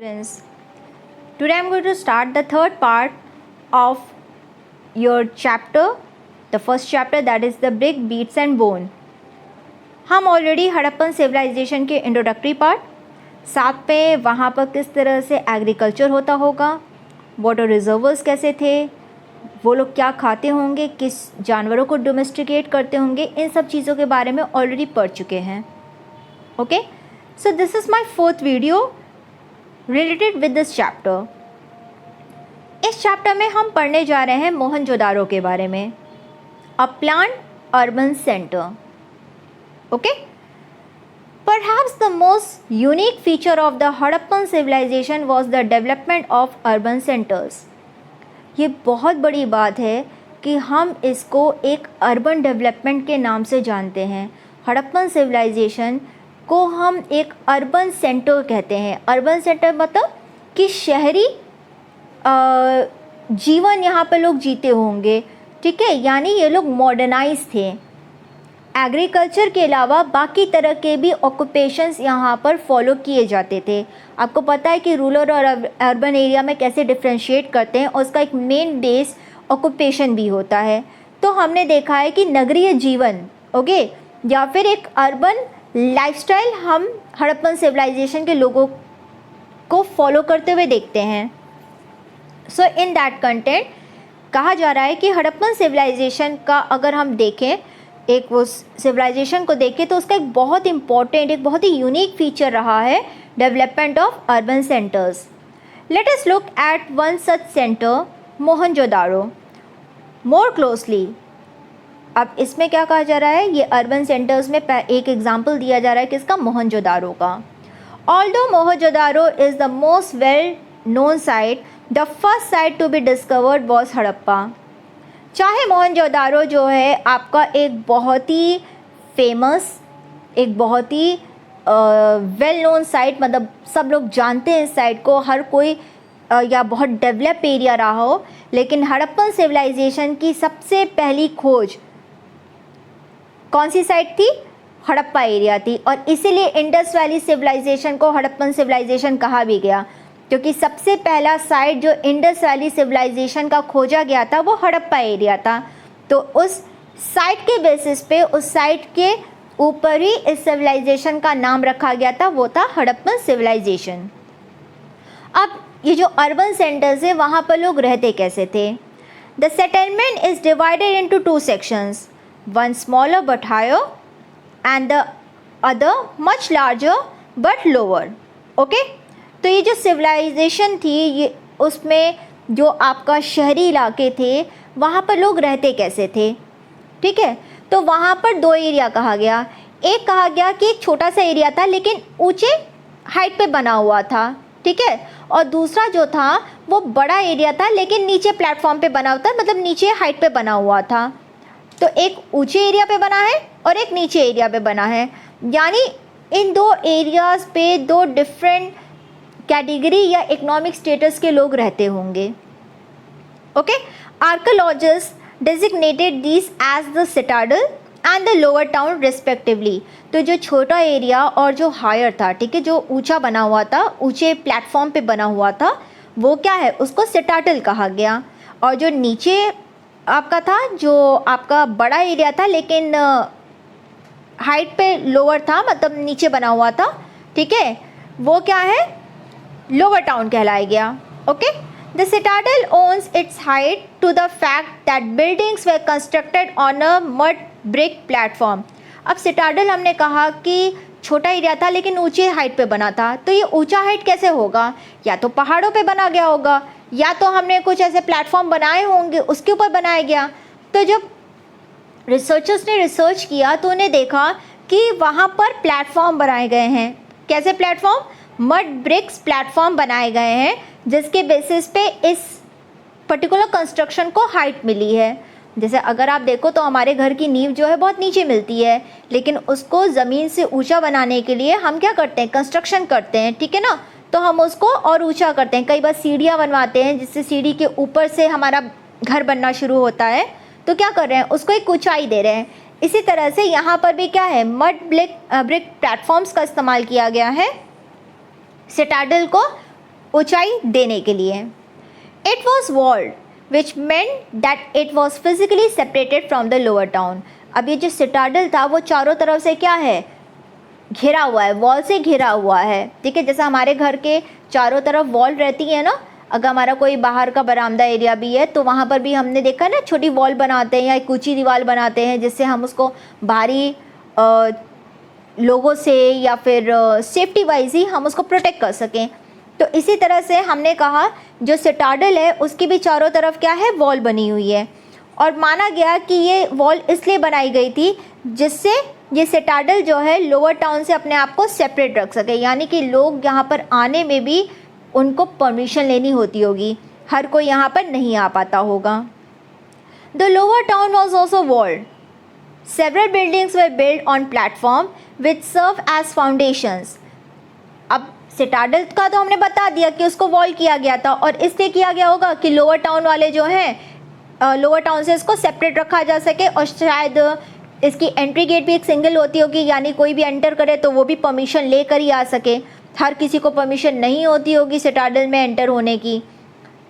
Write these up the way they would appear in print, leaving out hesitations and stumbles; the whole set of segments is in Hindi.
Students, today I am going to start the third part of your chapter, the first chapter, that is the brick, beads and bone. हम ऑलरेडी हड़प्पन सिविलाइजेशन के इंट्रोडक्टरी पार्ट, साथ में वहाँ पर किस तरह से एग्रीकल्चर होता होगा, वाटर रिजर्वर्स कैसे थे, वो लोग क्या खाते होंगे, किस जानवरों को डोमेस्टिकेट करते होंगे, इन सब चीज़ों के बारे में ऑलरेडी पढ़ चुके हैं. Okay, so this is my fourth video related with this chapter. इस चैप्टर में हम पढ़ने जा रहे हैं मोहनजोदारो के बारे में, अ planned urban centre. Okay, perhaps the most unique feature of the Harappan civilization was the development of urban centers. ये बहुत बड़ी बात है कि हम इसको एक अर्बन डेवलपमेंट के नाम से जानते हैं. हड़प्पन सिविलाइजेशन को हम एक अर्बन सेंटर कहते हैं. अर्बन सेंटर मतलब कि शहरी जीवन यहाँ पे लोग जीते होंगे. ठीक है, यानी ये लोग मॉडर्नाइज थे. एग्रीकल्चर के अलावा बाकी तरह के भी ऑक्यूपेशंस यहाँ पर फॉलो किए जाते थे. आपको पता है कि रूरल और अर्बन एरिया में कैसे डिफ्रेंशिएट करते हैं, और उसका एक मेन बेस ऑक्यूपेशन भी होता है. तो हमने देखा है कि नगरीय जीवन, ओके, या फिर एक अर्बन लाइफस्टाइल हम हड़प्पन सिविलाइजेशन के लोगों को फॉलो करते हुए देखते हैं. सो इन दैट कंटेंट कहा जा रहा है कि हड़प्पन सिविलाइजेशन का अगर हम देखें, एक वो सिविलाइजेशन को देखें, तो उसका एक बहुत इम्पॉर्टेंट, एक बहुत ही यूनिक फीचर रहा है development of urban centres. Let us look at one such centre, Mohenjodaro, more closely. अब इसमें क्या कहा जा रहा है, ये अर्बन सेंटर्स में एक एग्जाम्पल दिया जा रहा है किसका, मोहनजोदारो का. Although Mohenjodaro is the most well known site, the first site to be discovered was Harappa. चाहे मोहनजोदारो जो है आपका एक बहुत ही फेमस, एक बहुत ही वेल नोन साइट, मतलब सब लोग जानते हैं इस साइट को, हर कोई या बहुत डेवलप एरिया रहा हो, लेकिन हड़प्पन सिविलाइजेशन की सबसे पहली खोज कौन सी साइट थी, हड़प्पा एरिया थी. और इसीलिए इंडस वैली सिविलाइजेशन को हड़प्पन सिविलाइजेशन कहा भी गया, क्योंकि सबसे पहला साइट जो इंडस वैली सिविलाइजेशन का खोजा गया था वो हड़प्पा एरिया था. तो उस साइट के बेसिस पे, उस साइट के ऊपर ही इस सिविलाइजेशन का नाम रखा गया था, वो था हड़प्पन सिविलाइजेशन. अब ये जो अर्बन सेंटर्स है, वहाँ पर लोग रहते कैसे थे. The settlement is divided into two sections, one smaller but higher and the other much larger but lower. Okay, तो ये जो सिविलाइजेशन थी, ये उसमें जो आपका शहरी इलाके थे, वहाँ पर लोग रहते कैसे थे. ठीक है, तो वहाँ पर दो एरिया कहा गया. एक कहा गया कि एक छोटा सा एरिया था लेकिन ऊंचे हाइट पे बना हुआ था. ठीक है, और दूसरा जो था वो बड़ा एरिया था लेकिन नीचे प्लेटफॉर्म पे बना हुआ था, मतलब नीचे हाइट पे बना हुआ था. तो एक ऊंचे एरिया पे बना है और एक नीचे एरिया पे बना है, यानी इन दो एरियाज़ पे दो डिफरेंट कैटेगरी या इकोनॉमिक स्टेटस के लोग रहते होंगे. Okay, archaeologist designated this as the citadel and the lower town respectively. तो जो छोटा एरिया और जो हायर था, ठीक है, जो ऊंचा बना हुआ था, ऊंचे प्लेटफॉर्म पे बना हुआ था, वो क्या है, उसको सिटाडल कहा गया. और जो नीचे आपका था, जो आपका बड़ा एरिया था लेकिन हाइट पे लोअर था, मतलब नीचे बना हुआ था, ठीक है, वो क्या है, लोअर टाउन कहलाया गया. Okay, the citadel owns its height to the fact that buildings were constructed on a mud brick platform. अब सिटाडल हमने कहा कि छोटा एरिया था लेकिन ऊंचे हाइट पे बना था, तो ये ऊंचा हाइट कैसे होगा, या तो पहाड़ों पे बना गया होगा, या तो हमने कुछ ऐसे प्लेटफॉर्म बनाए होंगे उसके ऊपर बनाया गया. तो जब रिसर्चर्स ने रिसर्च किया तो उन्हें देखा कि वहाँ पर प्लेटफॉर्म बनाए गए हैं. कैसे प्लेटफॉर्म, मड ब्रिक्स प्लेटफॉर्म बनाए गए हैं, जिसके बेसिस पे इस पर्टिकुलर कंस्ट्रक्शन को हाइट मिली है. जैसे अगर आप देखो तो हमारे घर की नींव जो है बहुत नीचे मिलती है, लेकिन उसको ज़मीन से ऊंचा बनाने के लिए हम क्या करते हैं, कंस्ट्रक्शन करते हैं. ठीक है ना, तो हम उसको और ऊंचा करते हैं. कई बार सीढ़ियाँ बनवाते हैं, जिससे सीढ़ी के ऊपर से हमारा घर बनना शुरू होता है, तो क्या कर रहे हैं, उसको एक ऊंचाई दे रहे हैं. इसी तरह से यहाँ पर भी क्या है, मड ब्रिक प्लेटफॉर्म्स का इस्तेमाल किया गया है सिटाडल को ऊंचाई देने के लिए। It was walled which meant that it was physically separated from the lower town. अब ये जो सिटाडल था वो चारों तरफ से क्या है, घिरा हुआ है, वॉल से घिरा हुआ है। ठीक है, जैसा हमारे घर के चारों तरफ वॉल रहती है ना, अगर हमारा कोई बाहर का बरामदा एरिया भी है तो वहाँ पर भी हमने देखा ना, छोटी वॉल बनाते हैं या एक ऊंची दीवार बनाते हैं जिससे हम उसको बाहरी लोगों से या फिर सेफ्टी वाइज ही हम उसको प्रोटेक्ट कर सकें। तो इसी तरह से हमने कहा जो सिटाडल है उसकी भी चारों तरफ क्या है, वॉल बनी हुई है। और माना गया कि ये वॉल इसलिए बनाई गई थी जिससे ये सिटाडल जो है लोअर टाउन से अपने आप को सेपरेट रख सके, यानी कि लोग यहाँ पर आने में भी उनको परमिशन लेनी होती होगी, हर कोई यहाँ पर नहीं आ पाता होगा। The lower town was also walled. Several buildings were build on platform which serve as foundations. अब सिटाडल का तो हमने बता दिया कि उसको वॉल किया गया था, और इसलिए किया गया होगा कि लोअर टाउन वाले जो हैं लोअर टाउन से इसको सेपरेट रखा जा सके, और शायद इसकी एंट्री गेट भी एक सिंगल होती होगी, यानी कोई भी एंटर करे तो वो भी परमिशन लेकर ही आ सके। हर किसी को परमिशन नहीं होती होगी सिटाडल में एंटर होने की,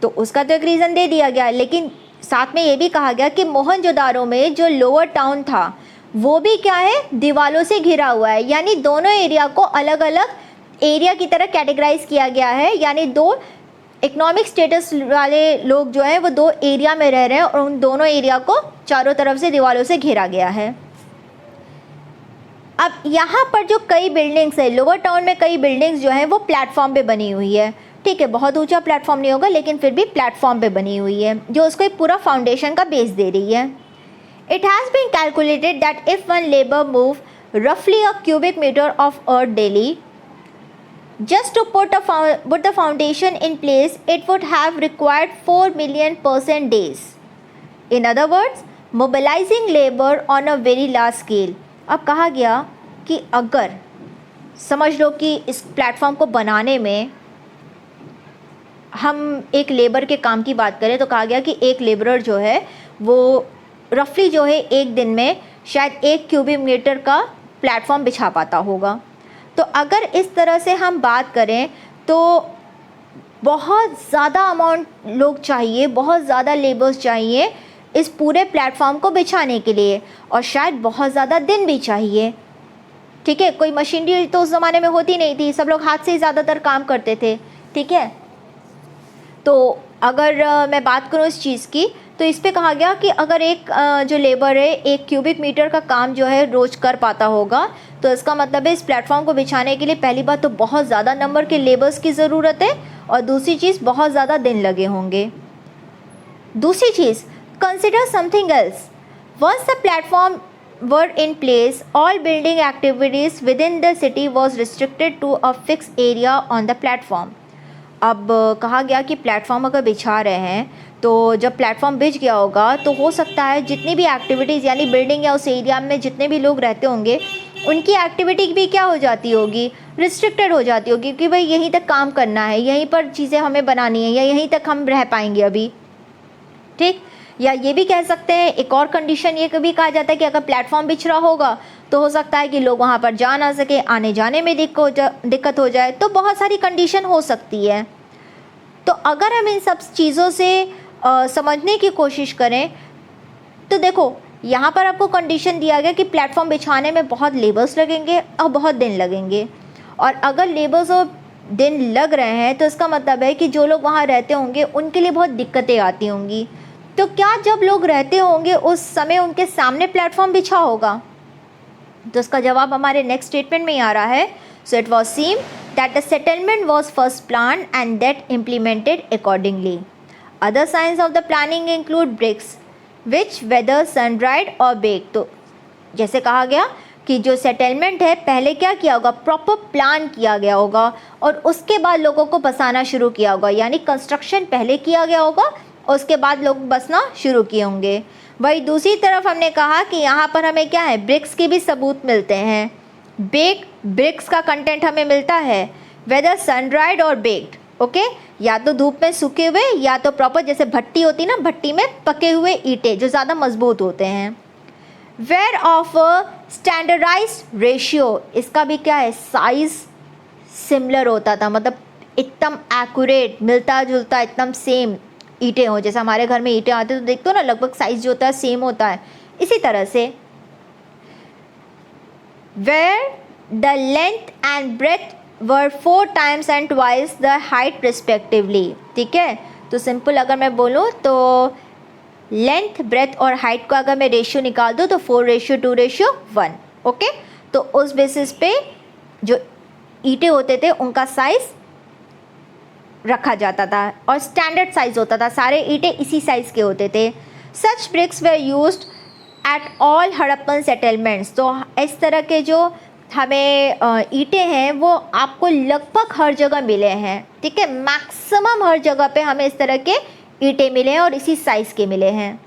तो उसका तो एक रीज़न दे दिया गया। लेकिन साथ में ये भी कहा गया कि मोहनजोदारो में जो लोअर टाउन था वो भी क्या है, दीवारों से घिरा हुआ है, यानी दोनों एरिया को अलग अलग एरिया की तरह कैटेगराइज किया गया है, यानी दो इकोनॉमिक स्टेटस वाले लोग जो हैं वो दो एरिया में रह रहे हैं और उन दोनों एरिया को चारों तरफ से दीवारों से घेरा गया है। अब यहाँ पर जो कई बिल्डिंग्स है, लोअर टाउन में कई बिल्डिंग्स जो हैं वो प्लेटफॉर्म पे बनी हुई है। ठीक है, बहुत ऊंचा प्लेटफॉर्म नहीं होगा लेकिन फिर भी प्लेटफॉर्म पे बनी हुई है जो उसको एक पूरा फाउंडेशन का बेस दे रही है। It has been calculated that if one labour move रफली a cubic metre of earth daily just to put the foundation in place, it would have required 4 million person days. In other words, mobilizing labor on a very large scale. अब कहा गया कि अगर समझ लो कि इस प्लेटफॉर्म को बनाने में हम एक लेबर के काम की बात करें तो कहा गया कि एक लेबरर जो है वो रफली जो है एक दिन में शायद 1 क्यूबिक मीटर का प्लेटफॉर्म बिछा पाता होगा। तो अगर इस तरह से हम बात करें तो बहुत ज़्यादा अमाउंट लोग चाहिए, बहुत ज़्यादा लेबर्स चाहिए इस पूरे प्लेटफॉर्म को बिछाने के लिए, और शायद बहुत ज़्यादा दिन भी चाहिए। ठीक है, कोई मशीनरी तो उस ज़माने में होती नहीं थी, सब लोग हाथ से ही ज़्यादातर काम करते थे। ठीक है, तो अगर मैं बात करूँ इस चीज़ की तो इस पे कहा गया कि अगर एक जो लेबर है 1 क्यूबिक मीटर का काम जो है रोज़ कर पाता होगा तो इसका मतलब है इस प्लेटफॉर्म को बिछाने के लिए पहली बात तो बहुत ज़्यादा नंबर के लेबर्स की ज़रूरत है, और दूसरी चीज़ बहुत ज़्यादा दिन लगे होंगे। दूसरी चीज़, consider something else. Once the platform were in place, all building activities within the city was restricted to a fix area on the platform. अब कहा गया कि प्लेटफॉर्म अगर बिछा रहे हैं तो जब प्लेटफॉर्म बिछ गया होगा तो हो सकता है जितनी भी एक्टिविटीज़, यानी बिल्डिंग या उस एरिया में जितने भी लोग रहते होंगे उनकी एक्टिविटी भी क्या हो जाती होगी, रिस्ट्रिक्टेड हो जाती होगी कि भाई यहीं तक काम करना है, यहीं पर चीज़ें हमें बनानी है, या यहीं तक हम रह पाएंगे अभी। ठीक, या ये भी कह सकते हैं, एक और कंडीशन ये कभी कहा जाता है कि अगर प्लेटफॉर्म बिछ रहा होगा तो हो सकता है कि लोग वहाँ पर जा ना सके, आने जाने में दिक्कत हो जाए, तो बहुत सारी कंडीशन हो सकती है। तो अगर हम इन सब चीज़ों से समझने की कोशिश करें तो देखो यहाँ पर आपको कंडीशन दिया गया कि प्लेटफॉर्म बिछाने में बहुत लेबर्स लगेंगे और बहुत दिन लगेंगे, और अगर लेबर्स और दिन लग रहे हैं तो इसका मतलब है कि जो लोग वहाँ रहते होंगे उनके लिए बहुत दिक्कतें आती होंगी। तो क्या जब लोग रहते होंगे उस समय उनके सामने प्लेटफॉर्म बिछा होगा? तो इसका जवाब हमारे नेक्स्ट स्टेटमेंट में ही आ रहा है। So it was seem that the settlement was first plan and that implemented accordingly. Other signs of the planning include bricks which whether sun dried और बेक। तो जैसे कहा गया कि जो सेटलमेंट है पहले क्या किया होगा, प्रॉपर प्लान किया गया होगा और उसके बाद लोगों को बसाना शुरू किया होगा, यानी कंस्ट्रक्शन पहले किया गया होगा और उसके बाद लोग बसना शुरू किए होंगे। वही दूसरी तरफ हमने कहा कि यहाँ पर हमें क्या है, ब्रिक्स के भी सबूत मिलते हैं। ब्रिक्स का कंटेंट हमें मिलता है वेदर सन ड्राइड और बेक्ड। ओके, या तो धूप में सूखे हुए या तो प्रॉपर जैसे भट्टी होती है ना, भट्टी में पके हुए ईंटें जो ज़्यादा मजबूत होते हैं। वेयर ऑफ स्टैंडर्डाइज्ड रेशियो, इसका भी क्या है, साइज सिमिलर होता था, मतलब एकदम एक्यूरेट, मिलता जुलता, एकदम सेम ईंटें हों। जैसे हमारे घर में ईंटें आते हैं तो देखते हो ना, लगभग साइज जो होता है सेम होता है, इसी तरह से। Where the length and breadth were 4 times and twice the height respectively. ठीक है, तो सिंपल अगर मैं बोलूँ तो लेंथ, ब्रेथ और हाइट का अगर मैं रेशियो निकाल दूँ तो 4:2:1। ओके, तो उस बेसिस पे जो ईंटें होते थे उनका साइज़ रखा जाता था और स्टैंडर्ड साइज़ होता था, सारे ईंटें इसी साइज़ के होते थे। Such bricks they used at all Harappan settlements. तो इस तरह के जो हमें ईंटें हैं वो आपको लगभग हर जगह मिले हैं। ठीक है, मैक्सिमम हर जगह पे हमें इस तरह के ईंटें मिले हैं और इसी साइज़ के मिले हैं।